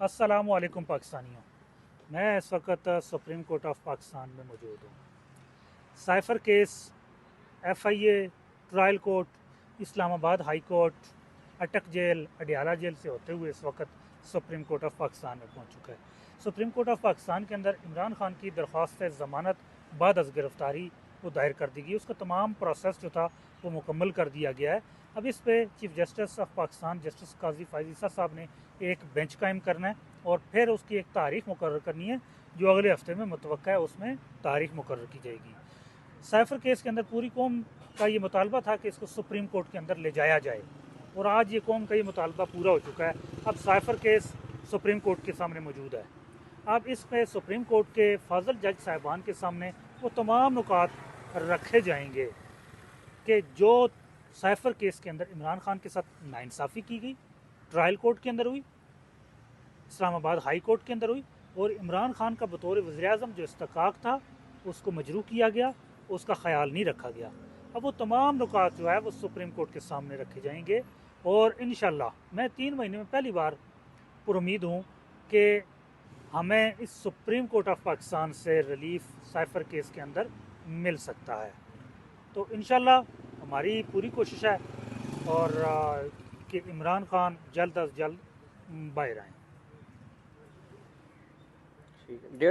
अस्सलामु अलैकुम पाकिस्तानियों। मैं इस वक्त सुप्रीम कोर्ट ऑफ पाकिस्तान में मौजूद हूँ। Cipher case, FIA, trial court, Islamabad high court, अटक जेल, अडियाला जेल से होते हुए इस वक्त सुप्रीम कोर्ट ऑफ पाकिस्तान में पहुँच चुका है। सुप्रीम कोर्ट ऑफ पाकिस्तान के अंदर इमरान खान की दरख्वास्त ज़मानत बाद अज़ गिरफ़्तारी वो दायर कर दी गई। उसका तमाम प्रोसेस जो था वो मुकम्मल कर दिया गया है। अब इस पे chief justice of Pakistan justice Qazi Faez Isa sahab ने एक बेंच कायम करना है और फिर उसकी एक तारीख मुकर्रर करनी है जो अगले हफ्ते में मुतवक्का है उसमें तारीख मुकर्रर की जाएगी। साइफर केस के अंदर पूरी कौम का ये मुतालबा था कि इसको सुप्रीम कोर्ट के अंदर ले जाया जाए और आज ये कौम का ये मुतालबा पूरा हो चुका है। अब साइफर केस सुप्रीम कोर्ट के सामने मौजूद है। अब इस पे सुप्रीम कोर्ट के फाजल जज साहिबान के सामने वो तमाम नुकात रखे जाएंगे कि जो साइफर केस के अंदर इमरान खान के साथ नाइंसाफ़ी की गई, ट्रायल कोर्ट के अंदर हुई, इस्लामाबाद हाई कोर्ट के अंदर हुई और इमरान खान का बतौर वज़ीर-ए-आज़म जो इस्तेकाक था उसको मजरू किया गया, उसका ख्याल नहीं रखा गया। अब वो तमाम नुकात जो है वो सुप्रीम कोर्ट के सामने रखे जाएंगे और इंशाल्लाह मैं 3 महीने में पहली बार पुरुमीद हूँ कि हमें इस सुप्रीम कोर्ट ऑफ पाकिस्तान से रिलीफ साइफर केस के अंदर मिल सकता है। तो इंशाल्लाह हमारी पूरी कोशिश है और कि इमरान खान जल्द अज जल्द बाहर आएँ। ठीक है। 1.5